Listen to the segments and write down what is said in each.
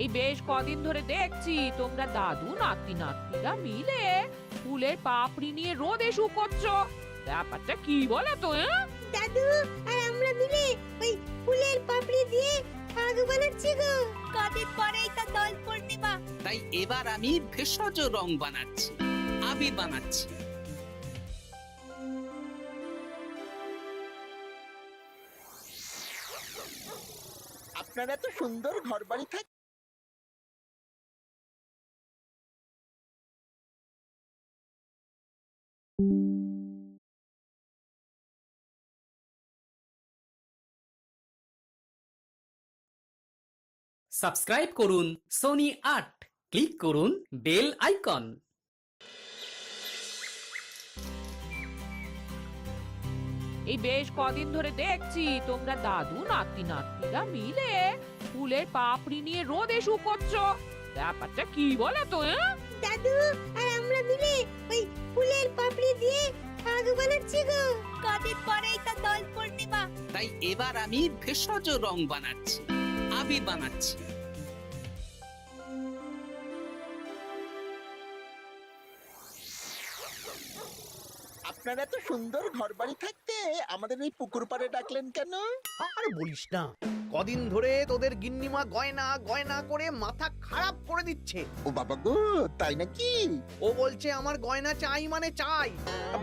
এই বেশ কদিন ধরে দেখছি তোমরা দাদু নাতি নাতনিরা মিলে ফুলের পাপড়ি নিয়ে রোদে শুকোচ্ছ। ব্যাপারটা কি বলো তো? দাদু আর আমরা মিলে ওই ফুলের পাপড়ি দিয়ে আগ বানাচ্ছি গো। কদিন পরেই তো দোল পূর্ণিমা, তাই এবার আমি ভেষজ রং বানাচ্ছি, আবির বানাচ্ছি। আপনার এত সুন্দর ঘর বাড়ি থাকে। সাবস্ক্রাইব করুন সোনি আট, ক্লিক করুন বেল আইকন। এই বেশ কদিন ধরে দেখছি তোমরা দাদু নাতি নাতনিরা মিলে ফুলের পাপড়ি নিয়ে রোদে শুকোচ্ছ। ব্যাপারটা কি বলো তো? দাদু আর আমরা মিলে ওই ফুলের পাপড়ি দিয়ে আগ বানাচ্ছি গো। কদিন পরেই তো দোল পূর্ণিমা, তাই এবার আমি ভেষজ রং বানাচ্ছি, আবির বানাচ্ছি। আপনার এত সুন্দর ঘর বাড়ি থাকতে আমাদের এই পুকুর পাড়ে ডাকলেন কেন? আর বলিস না, কদিন ধরে তোদের গিন্নিমা গয়না গয়না করে মাথা খারাপ করে দিচ্ছে। ও বাবা গো, তাই নাকি? ও বলছে আমার গয়না চাই মানে চাই,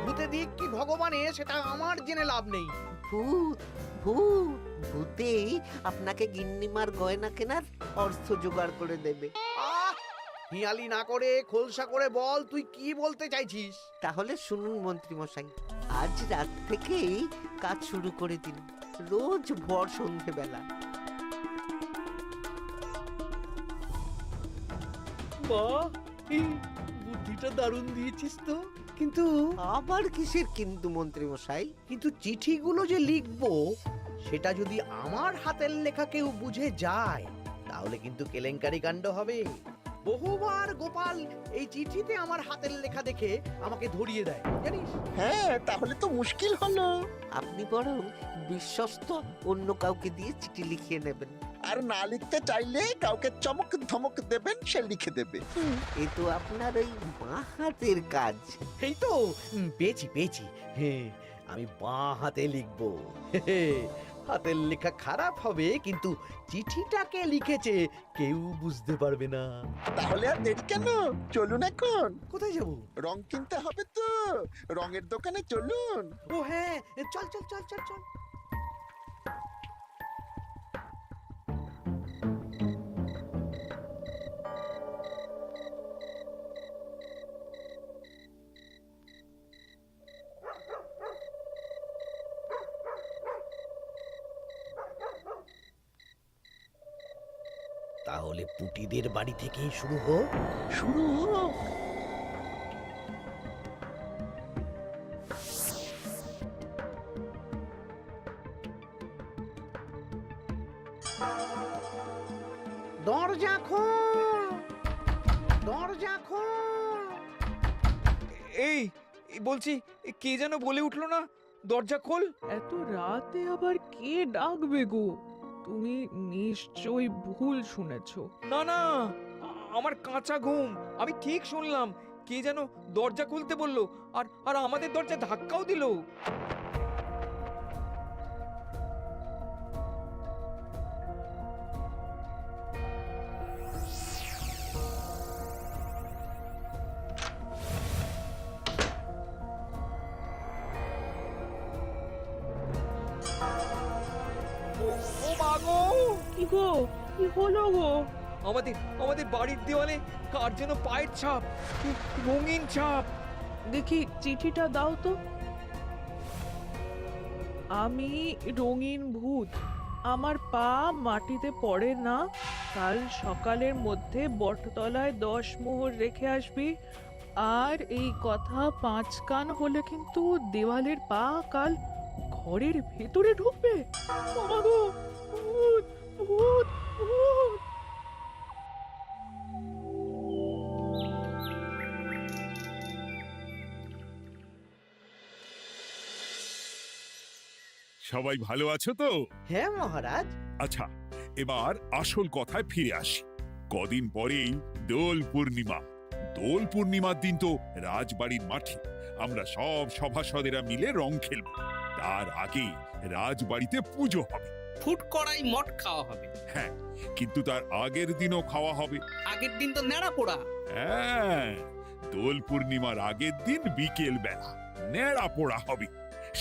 ভূতে দিক কি ভগবানে সেটা আমার জেনে লাভ নেই। ভূত ভূত ভূতেই আপনাকে গিন্নিমার গয়না কেনার অর্থ জোগাড় করে দেবে। আহ, হিয়ালি না করে খোলসা করে বল তুই কি বলতে চাইছিস। তাহলে শুনুন মন্ত্রী মশাই, আজ রাত থেকেই কাজ শুরু করে দিন, রোজ ভর সন্ধেবেলা। বাহ, এই বুদ্ধিটা দারুণ দিয়েছিস তো। কিন্তু আবার কিসের কিন্তু মন্ত্রী মশাই? কিন্তু চিঠিগুলো যে লিখবো সেটা যদি আমার হাতের লেখা কেউ বুঝে যায় তাহলে কিন্তু কেলেঙ্কারি কাণ্ড হবে। বহুবার গোপাল এই চিঠিতে আমার হাতের লেখা দেখে আমাকে ধরিয়ে দেয় জানিস। হ্যাঁ, তাহলে তো মুশকিল হলো। আপনি বরং বিশ্বস্ত অন্য কাউকে দিয়ে চিঠি লিখিয়ে নেবেন। আর না লিখতে চাইলে কাউকে চমক ধমক দেবেন, সে লিখে দেবে। এ তো আপনার ওই বাঁ হাতের কাজ। এই তো পেয়েছি পেয়েছি। হ্যাঁ, আমি বাঁ হাতে লিখবো। হাতের লেখা খারাপ হবে কিন্তু চিঠিটাকে লিখেছে কেউ বুঝতে পারবে না। তাহলে আর দেরি কেন, চলুন এখন। কোথায় যাব? রং কিনতে হবে তো, রঙের দোকানে চলুন। ও হ্যাঁ, চল চল চল চল চল। তাহলে পুটিদের বাড়ি থেকেই শুরু হোক। শুরু হোক। দরজা খোল, দরজা খোল। এই বলছি, কে যেন বলে উঠলো না, দরজা খোল। এত রাতে আবার কে ডাকবে গো? তুমি নিশ্চয়ই ভুল শুনেছো। না না, আমার কাঁচা ঘুম, আমি ঠিক শুনলাম। কে যেন দরজা খুলতে বললো, আর আর আমাদের দরজা ধাক্কাও দিল। ও মা গো! কি গো, কি হলো গো? আমাদের আমাদের বাড়ির দেওয়ালে কার যেন পায়ের ছাপ, রঙিন ছাপ। দেখি চিঠিটা দাও তো। আমি রঙিন ভূত, আমার পা মাটিতে পড়ে না। কাল সকালের মধ্যে বটতলায় 10 মোহর রেখে আসবি। আর এই কথা 5 কান হলে কিন্তু দেওয়ালের পা কাল ঘরের ভেতরে ঢুকবে। ও মা গো, ভূত ভূত ভূত! সবাই ভালো আছো তো? হ্যাঁ মহারাজ। আচ্ছা, এবার আসল কথায় ফিরে আসি। কদিন পরেই দোল পূর্ণিমা। দোল পূর্ণিমার দিন তো রাজবাড়ির মাঠে আমরা সব সভাসদেরা মিলে রং খেলব। তার আগে রাজবাড়িতে পুজো হবে। ফুট কড়াই মট খাওয়া হবে। হ্যাঁ, কিন্তু তার আগের দিনও খাওয়া হবে। আগের দিন তো নেড়া পোড়া। হ্যাঁ, দোল পূর্ণিমার আগের দিন বিকেল বেলা নেড়া পোড়া হবে।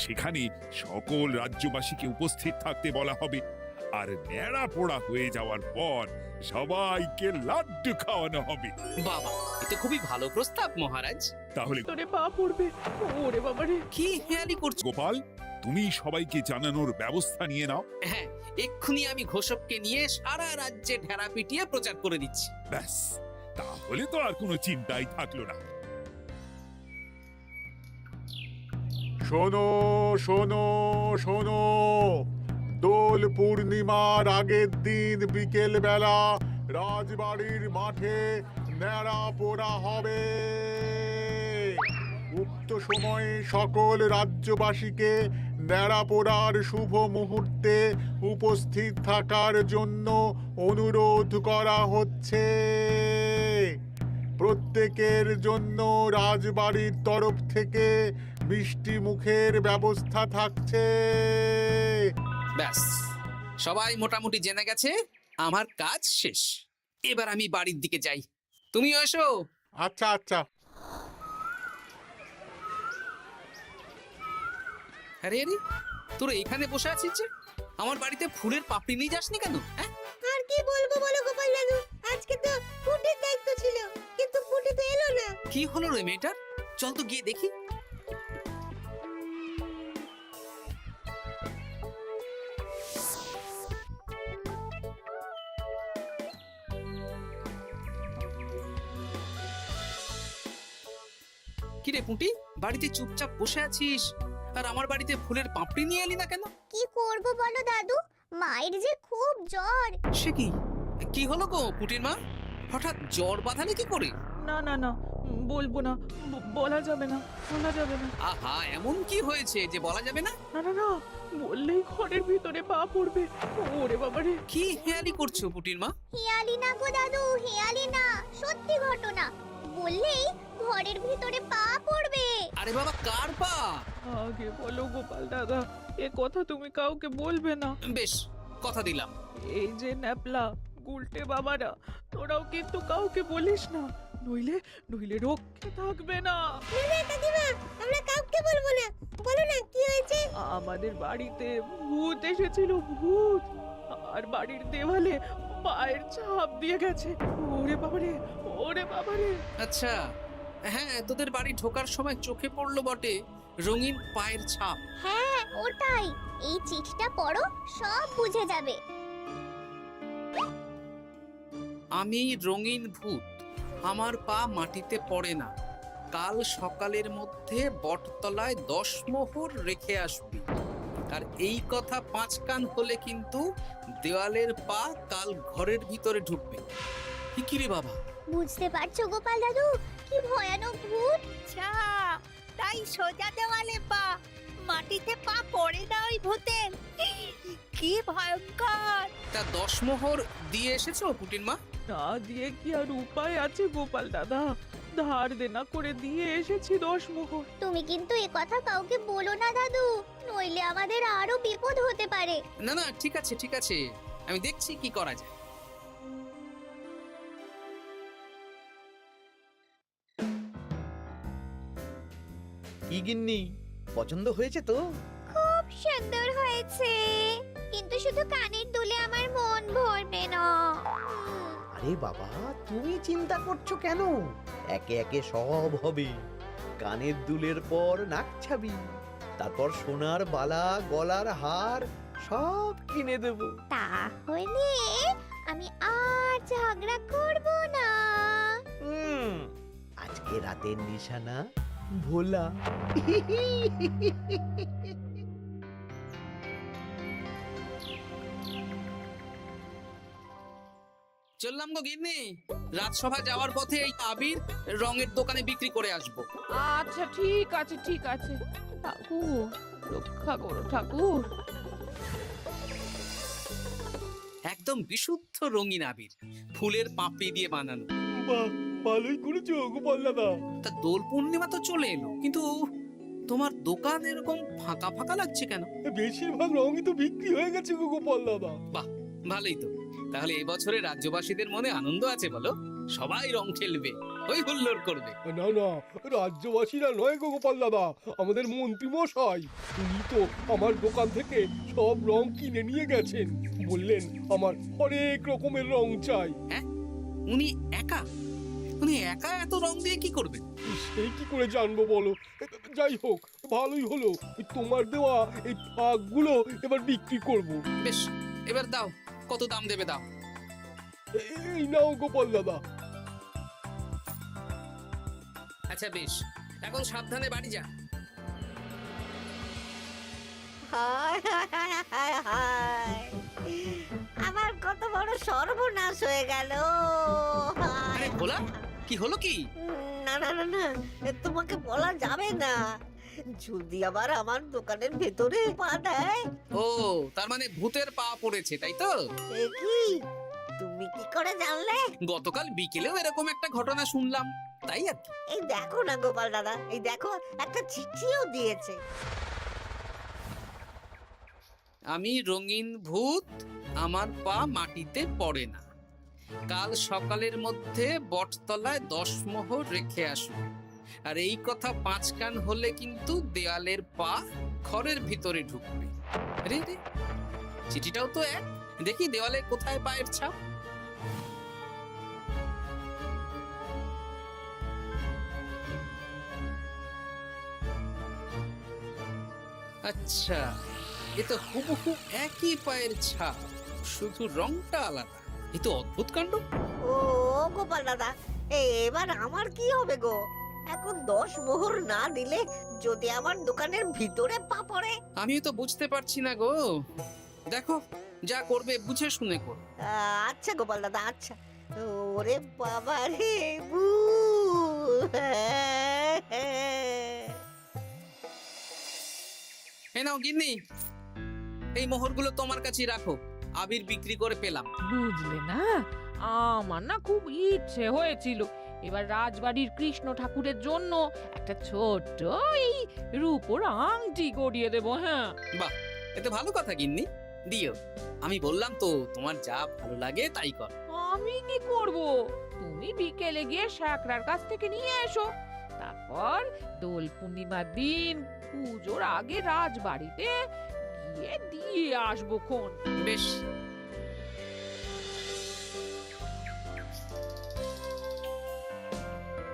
সেখানে সকল রাজ্যবাসীকে উপস্থিত থাকতে বলা হবে। আর নেড়া পোড়া হয়ে যাওয়ার পর সবাইকে লাড্ডু খাওয়ানো হবে। বাবা, এটা খুবই ভালো প্রস্তাব মহারাজ। তাহলে তোরে পা পড়বে। ওরে বাবারে, কি হেয়ালি করছো? গোপাল, তুমি সবাইকে জানানোর ব্যবস্থা নিয়ে নাও। হ্যাঁ, এক্ষুনি আমি ঘোষককে নিয়ে সারা রাজ্যে ঢেরা পিটিয়ে প্রচার করে দিচ্ছি। ব্যাস, তাহলে তো আর কোনো চিন্তাই থাকলো না। শোনো শোনো শোনো, দোল পূর্ণিমার আগের দিন বিকেল বেলা রাজবাড়ির মাঠে ন্যাড়া পোড়া হবে। উক্ত সময়ে সকল রাজ্যবাসীকে ন্যাড়া পোড়ার শুভ মুহূর্তে উপস্থিত থাকার জন্য অনুরোধ করা হচ্ছে। প্রত্যেকের জন্য রাজবাড়ির তরফ থেকে মিষ্টি মুখের ব্যবস্থা থাকছে। ব্যাস, সবাই মোটামুটি জেনে গেছে আমার কাজ শেষ। এবার আমি বাড়ির দিকে যাই, তুমিও এসো। আচ্ছা আচ্ছা। আরে আরে, তোরা এখানে বসে আছিস যে? আমার বাড়িতে ফুলের পাপড়ি নিয়ে যাসনি কেন? হ্যাঁ, আর কি বলবো বলো গোপাল দাদু, আজকে তো ফুটের দায়িত্ব ছিল, কিন্তু ফুটে তো এলো না। কি হলো রে মেয়েটার? চল তো গিয়ে দেখি। কিরে পুঁটি, বাড়িতে চুপচাপ বসে আছিস আর আমার বাড়িতে ফুলের পাপড়ি নিয়ে এলি না কেন? কি করব বলো দাদু, মায়ের যে খুব জ্বর। সে কি? কি হলো গো পুঁটির মা? হঠাৎ জ্বর বাঁধালে কি করে? না না না, বলবো না, বলা যাবে না, বলা যাবে না। আহা, এমন কি হয়েছে যে বলা যাবে না? না না না, বললেই ঘরের ভিতরে পা পড়বে। ওরে বাবারে, কি হেয়ালি করছো পুঁটির মা? হেয়ালি না গো দাদু, হেয়ালি না, সত্যি ঘটনা। বললেই ঘরের ভিতরে পা পড়বে। আরে বাবা, কার পা? আগে বলো গোপাল দাদা, এ কথা তুমি কাউকে বলবে না। বেশ, কথা দিলাম। এই যে ন্যাপলা গুলটে বাবারা, তোরাও কিন্তু কাউকে বলিস না, নইলে নইলে রক্ষে থাকবে না। না কাকিমা, আমরা কাউকে বলবো না। বলো না কি হয়েছে? আমাদের বাড়িতে ভূত এসেছিল, ভূত, আর বাড়ির দেওয়ালে পায়ের ছাপ দিয়ে গেছে। ওরে বাবারে, ওরে বাবারে। আচ্ছা, হ্যাঁ, তোদের বাড়ি ঢোকার সময় চোখে পড়লো বটে রঙিন পায়ের ছাপ। হ্যাঁ ওটাই, এই চিঠিটা পড়ো, সব বুঝে যাবে। আমি রঙিন ভূত, আমার পা মাটিতে পড়ে না। কাল সকালের মধ্যে বটতলায় 10 মোহর রেখে আসবি। আর এই কথা 5 কান হলে কিন্তু দেওয়ালের পা কাল ঘরের ভিতরে ঢুকবে। কি রে বাবা? বুঝতে পারছো গোপাল দাদু, কি ভয়ানক ভূত। আচ্ছা, তাই সোজা দেওয়ালে পা, মাটিতে পা পড়ে না ওই ভূতের। কি ভয়ঙ্কর। তা 10 মোহর দিয়ে এসেছো পুটির মা? না দিয়ে কি আর উপায় আছে গোপাল দাদা, ধার দেনা করে দিয়ে এসেছি 10 মোহর। তুমি কিন্তু এ কথা কাউকে বলো না দাদু, নইলে আমাদের আরো বিপদ হতে পারে। না না, ঠিক আছে ঠিক আছে, আমি দেখছি কি করা যায়। কি গিন্নি, পছন্দ হয়েছে তো? খুব সুন্দর হয়েছে, কিন্তু শুধু কানের দুলে আমার মন ভরবে না। আরে বাবা, তুমি চিন্তা করছো কেন? একে একে সব হবে। কানের দুলের পর নাক ছাবি, তারপর সোনার বালা, গলার হার সব কিনে দেব। তাহলে আমি আর ঝগড়া করব না। আজকে রাতের নিশানা ভোলা। চললাম গো গিন্নি, রাজসভা যাওয়ার পথে এই আবির রঙের দোকানে বিক্রি করে আসবো। আচ্ছা ঠিক আছে ঠিক আছে, ঠাকুর রক্ষা করো ঠাকুর। একদম বিশুদ্ধ রঙিন আবির, ফুলের পাপড়ি দিয়ে বানানো। বাহ, ভালোই করেছো গোপাল দাদা। তা দোল পূর্ণিমা তো চলে এলো, কিন্তু তোমার দোকান এরকম ফাঁকা ফাঁকা লাগছে কেন? বেশিরভাগ রঙই তো বিক্রি হয়ে গেছে গো গোপাল দাদা। ভালোই তো। তাহলে এবছরে রাজ্যবাসীদের মনে আনন্দ আছে বলো? সবাই রং খেলবে, হই হুল্লোড় করবে। না না, রাজ্যবাসীরা নয় গো গোপাল দাদা, আমাদের মন্ত্রী মশাই। উনি তো আমার দোকান থেকে সব রং কিনে নিয়ে গেছেন। বললেন আমার অনেক রকমের রং চাই। উনি একা একা এত রং দিয়ে কি করবেন? সেই কি করে জানবো বলো? যাই হোক, ভালোই হলো। তোমার দেওয়া এই ফাঁকগুলো এবার বিক্রি করব। বেশ, এবার দাও, কত দাম দেবে দাও। এই নাও গোপাল দাদা। আচ্ছা বেশ, এখন সাবধানে বাড়ি যা। হায় হায় হায় হায় হায়, আমার কত বড় সর্বনাশ হয়ে গেল। আরে ভোলা, কি হলো কি? না না না না, তোমাকে বলা যাবে না। যদি আবার আমার দোকানের ভেতরে পা দেয়। ও, তার মানে ভূতের পা পড়েছে, তাই তো? এ কি, তুমি কি করে জানলে? গতকাল বিকেলেও এরকম একটা ঘটনা শুনলাম, তাই আর কি। এই দেখো না গোপাল দাদা, এই দেখো একটা চিঠিও দিয়েছে। আমি রঙিন ভূত, আমার পা মাটিতে পড়ে না, কাল সকালের মধ্যে বটতলায় 10 মোহর রেখে আসবে। আর এই কথা 5 কান হলে কিন্তু দেয়ালের পা ঘরের ভিতরে ঢুকবে। রে রে, চিঠিটাও তো এক। দেখি দেওয়ালে কোথায় পায়ের ছাপ। আচ্ছা, এ তো হুবহু একই পায়ের ছাপ, শুধু রংটা আলাদা। এ তো অদ্ভুত কাণ্ড। ও গোপাল দাদা, এবার আমার কি হবে গো? এখন 10 মোহর না দিলে যদি আমার দোকানের ভিতরে পা পড়ে? আমিও তো বুঝতে পারছি না গো। দেখো, যা করবে বুঝে শুনে করো। আচ্ছা গোপাল দাদা, আচ্ছা। ওরে বাবা রে, এই নাও গিন্নি, এই মোহরগুলো তোমার কাছেই রাখো, আবির বিক্রি করে পেলাম। বুঝলে না, আমার না খুব ইচ্ছে হয়েছিল এবার রাজবাড়ির কৃষ্ণ ঠাকুরের জন্য একটা ছোট্ট এই রূপোর আংটি গড়িয়ে দেবো। হ্যাঁ, বাহ, এতে ভালো কথা গিন্নি, দিও। আমি বললাম তো, তোমার যা ভালো লাগে তাই কর। আমি কি করব? তুমি বিকেলে গিয়ে শ্যাকরার কাছ থেকে নিয়ে এসো, তারপর দোল পূর্ণিমার দিন পুজোর আগে রাজবাড়িতে গিয়ে দিয়ে আসবো খন। বেশ,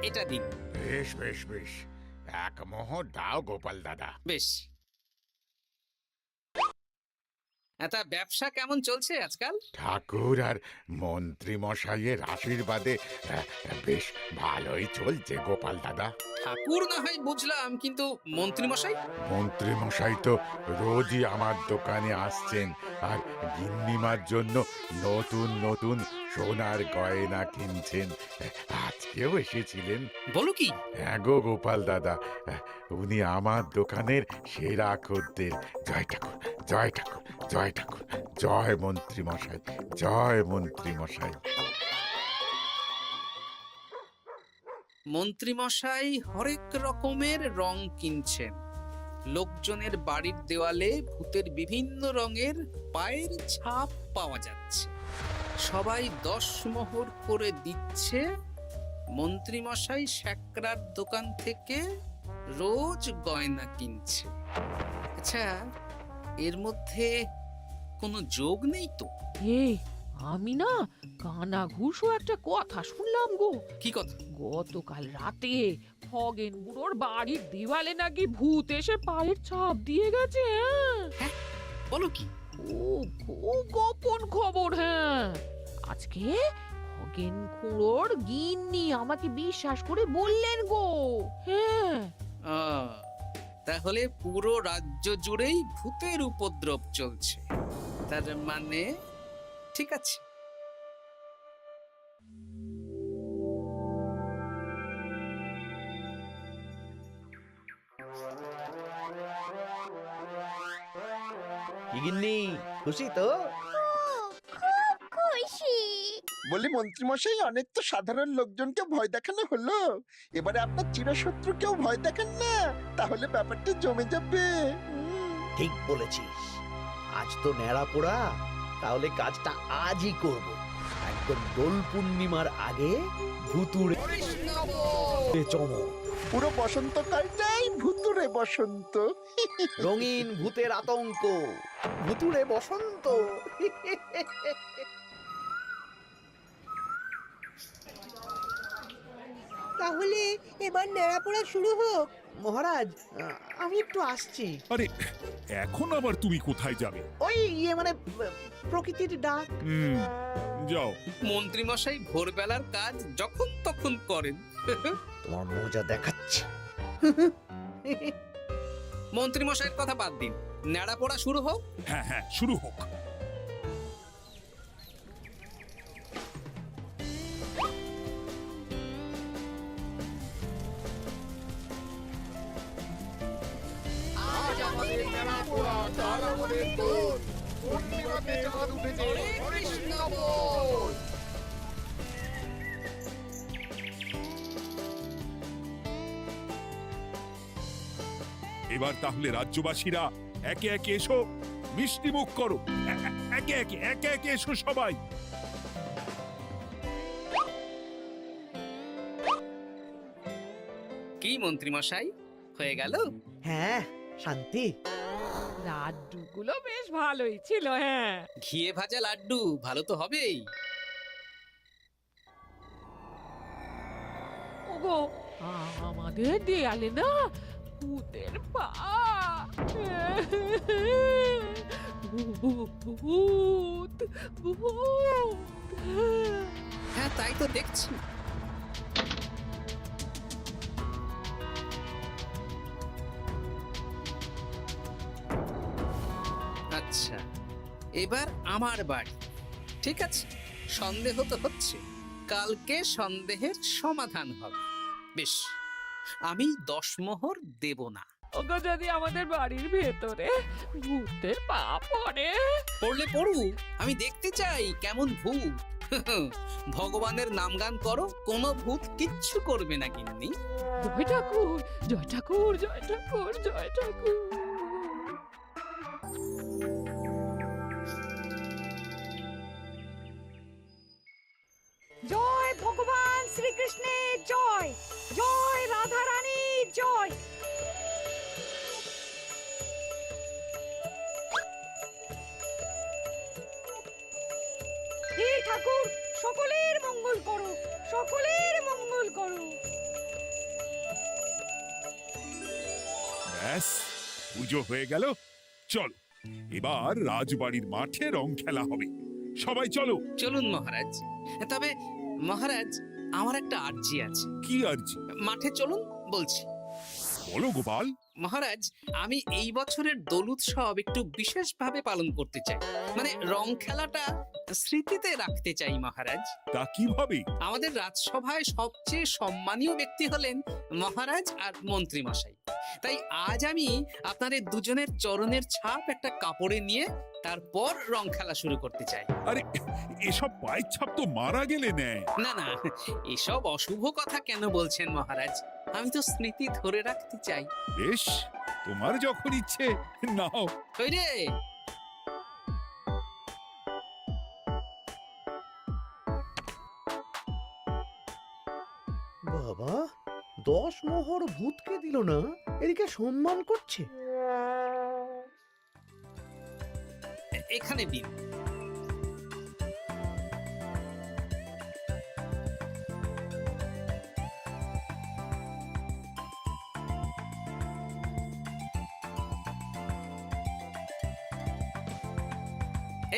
এটা দিন। বেশ বেশ বেশ, 1 মোহর দাও গোপাল দাদা। বেশ। তা ব্যবসা কেমন চলছে আজকাল? ঠাকুর আর মন্ত্রী মশাইয়ের আশীর্বাদে বেশ ভালোই চলছে গোপাল দাদা। ঠাকুর না হয় বুঝলাম, কিন্তু মন্ত্রী মশাই? মন্ত্রী মশাই তো রোজই আমার দোকানে আসছেন আর গিন্নিমার জন্য নতুন নতুন সোনার গয়না কিনছেন। আজকেও এসেছিলেন। বলো কি? হ্যাঁ গো গোপাল দাদা, উনি আমার দোকানের সেরা খদ্দের। জয় ঠাকুর, জয় ঠাকুর, জয় ঠাকুর, জয় মন্ত্রী মশাই, জয় মন্ত্রী মশাই। মন্ত্রী মশাই হরেক রকমের রং কিনছেন। লোকজনের বাড়ির দেওয়ালে ভূতের বিভিন্ন রঙের পায়ের ছাপ পাওয়া যাচ্ছে। সবাই 10 মোহর করে দিচ্ছে। মন্ত্রী মশাই শ্যাকরার দোকান থেকে রোজ গয়না কিনছে। আচ্ছা, এর মধ্যে কোনো যোগ নেই তো? এই, আমি না কানা ঘুষো একটা কথা শুনলাম গো। কি কথা? গতকাল রাতে খগেন বুড়োর বাড়ির দেওয়ালে নাকি ভূত এসে পায়ের ছাপ দিয়ে গেছে। হ্যাঁ, বলো কি? খুব গোপন খবর। হ্যাঁ, আজকে খগেন খুড়োর গিন্নি আমাকে বিশ্বাস করে বললেন গো। হ্যাঁ, তাহলে পুরো রাজ্য জুড়েই ভূতের উপদ্রব চলছে। তার মানে ঠিক আছে। কি গিন্নি, খুশি তো? বলি মন্ত্রীমশাই, অনেক তো সাধারণ লোকজনকে ভয় দেখানো হলো, এবারে আপনার চিরশত্রুকেও ভয় দেখান না, তাহলে ব্যাপারটা জমে যাবে। ঠিক বলেছিস, আজ তো ন্যাড়া পোড়া, তাহলে কাজটা আজই করব। একদম দোল পূর্ণিমার আগে ভুতুড়ে চমক, পুরো বসন্তকালটাই ভুতুরে বসন্ত। রঙিন ভূতের আতঙ্ক, ভুতুড়ে বসন্ত। তাহলে এবার নেড়াপোড়া শুরু হোক। মহারাজ, আমি একটু আসছি। আরে এখন আবার তুমি কোথায় যাবে? ওই মানে প্রকৃতির ডাক। যাও। মন্ত্রীমশাই ভোরবেলার কাজ যখন তখন করেন। তোমার মজা দেখাচ্ছি। মন্ত্রীমশাইয়ের কথা বাদ দিন, ন্যাড়া পড়া শুরু হোক। হ্যাঁ হ্যাঁ, শুরু হোক। এবার তাহলে রাজ্যবাসীরা একে একে এসো, মিষ্টি মুখ করো। একে একে এসো সবাই। কি মন্ত্রীমশাই, হয়ে গেল? হ্যাঁ, শান্তি। লাড্ডুগুলো বেশ ভালোই ছিল। হ্যাঁ, ঘিয়ে ভাজা লাড্ডু ভালো তো হবেই। ওগো, আমাদের দেয়ালে না ভূতের পা। ভূত, ভূত। হ্যাঁ, তাই তো দেখছি। আচ্ছা, এবার আমার বাড়ি। ঠিক আছে, সন্দেহ তো হচ্ছে, কালকে সন্দেহের সমাধান হবে। বেশ, আমি 10 মোহর দেব না। ওগো, যদি আমাদের বাড়ির ভেতরে ভূতের পা পড়ে? পড়লে পড়ুক, আমি দেখতে চাই কেমন ভূত। ভগবানের নামগান করো, কোনো ভূত কিচ্ছু করবে না গিন্নি। জয় ঠাকুর, জয় ঠাকুর, জয় ঠাকুর, জয় ঠাকুর। জয় ভগবান শ্রীকৃষ্ণের জয়, জয় রাধা রানীর জয়। হে ঠাকুর, সকলের মঙ্গল করো, সকলের মঙ্গল করো। ব্যাস, পুজো হয়ে গেল। চলো, এবার রাজবাড়ির মাঠে রং খেলা হবে। সবাই চলো। চলুন মহারাজ। তবে মহারাজ, আমার একটা আর্জি আছে। কি আর্জি? মাঠে চলুন বলছি। বলো গোপাল। মহারাজ, আমি এই বছরের দোল উৎসব একটু বিশেষভাবে পালন করতে চাই। মানে রং খেলাটা স্মৃতিতে রাখতে চাই মহারাজ। তা কিভাবে? আমাদের রাজসভায় সবচেয়ে সম্মানীয় ব্যক্তি হলেন মহারাজ আর মন্ত্রী মশাই। তাই আজ আমি আপনাদের দুজনের চরণের ছাপ একটা কাপড়ে নিয়ে তারপর রং খেলা শুরু করতে চাই। আরে, এসব পায়ের ছাপ তো মারা গেলে নেয়। না না, এসব অশুভ কথা কেন বলছেন মহারাজ? আমি তো স্মৃতি ধরে রাখতে চাই। বেশ, তোমার যখন ইচ্ছে নাও। ওই রে, বাবা, 10 মোহর ভূতকে দিল না, এদিকে সম্মান করছে। এখানে দিন।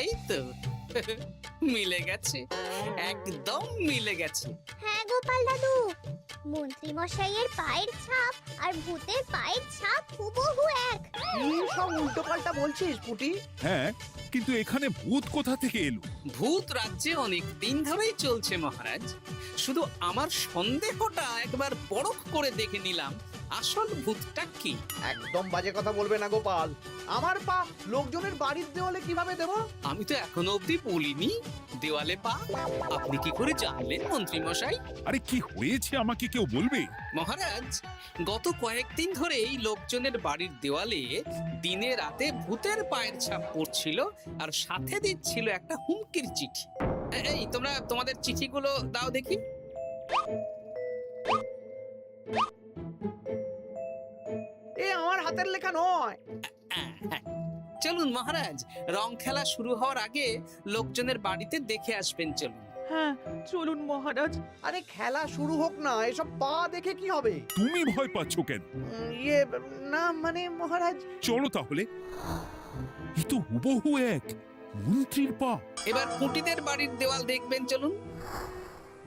এই তো মিলে গেছে, একদম মিলে গেছে। হ্যাঁ গোপাল দাদু, মন্ত্রী মশাইয়ের পায়ের ছাপ আর ভূতের পায়ের ছাপ হুবহু এক। কি সব উল্টো পাল্টা বলছিস পুটি? হ্যাঁ, কিন্তু এখানে ভূত কোথা থেকে এলো? ভূত রাজ্যে অনেক দিন ধরেই চলছে মহারাজ। শুধু আমার সন্দেহটা একবার পরখ করে দেখে নিলাম আসল ভূতটা কি? একদম বাজে কথা বলবে না গোপাল। আমার পা লোকজনের বাড়ির দেওয়ালে কিভাবে দেব? আমি তো এখনো অবধি বলিনি দেওয়ালে পা। আপনি কি করে জানলেন মন্ত্রী মশাই? আরে কি হয়েছে আমাকে কেউ বলবে? মহারাজ, গত কয়েকদিন ধরেই লোকজনের বাড়ির দেওয়ালে দিনে রাতে ভূতের পায়ের ছাপ পড়ছিল আর সাথে দিচ্ছিল একটা হুমকির চিঠি। এই তোমরা তোমাদের চিঠিগুলো দাও দেখি। এ আমার হাতের লেখা নয়। হ্যাঁ, চলুন মহারাজ, রং খেলা শুরু হওয়ার আগে লোকজনের বাড়িতে দেখে আসবেন। চলুন। হ্যাঁ চলুন মহারাজ। আরে খেলা শুরু হোক না, এসব পা দেখে কি হবে? তুমি ভয় পাচ্ছ কেন? ইয়ে না মানে মহারাজ। চলো তাহলে। এ তো হুবহু এক মন্ত্রীর পা। এবার পুঁটিদের বাড়ির দেওয়াল দেখবেন। চলুন।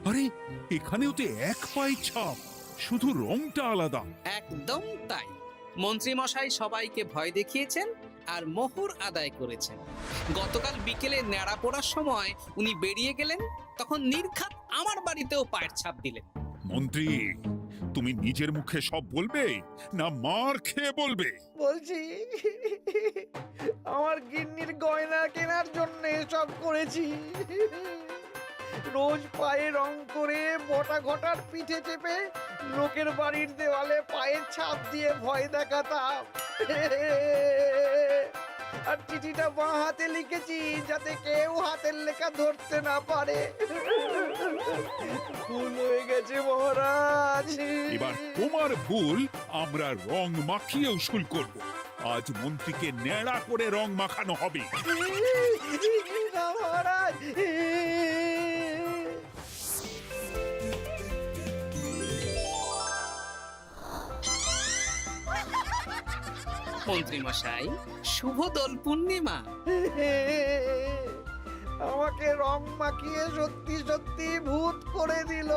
আরে এখানেও তো এক পায়ের ছাপ, শুধু রংটা আলাদা। একদম তাই। মন্ত্রী মশাই সবাইকে ভয় দেখিয়েছেন আর মোহর আদায় করেছেন। গতকাল বিকেলে ন্যাড়া পড়ার সময় উনি বেরিয়ে গেলেন, তখন নির্ঘাত আমার বাড়িতেও পায়ের ছাপ দিলেন। মন্ত্রী, তুমি নিজের মুখে সব বলবে না মার খেয়ে বলবে? বলছি, আমার গিন্নির গয়না কেনার জন্য সব করেছি। রোজ পায়ে রং করে বটা ঘটার পিঠে চেপে লোকের বাড়ির দেওয়ালে পায়ের ছাপ দিয়ে ভয় দেখাতাম। আর চিঠিটা বাঁ হাতে লিখেছি যাতে কেউ হাতের লেখা ধরতে না পারে। ভুল হয়ে গেছে মহারাজ। এবার তোমার ভুল আমরা রং মাখিয়ে উসুল করব। আজ মন্ত্রীকে ন্যাড়া করে রং মাখানো হবে। না মহারাজ। মন্ত্রী মশাই, শুভ দোল পূর্ণিমা। আমাকে রং মাখিয়ে সত্যি সত্যি ভূত করে দিল।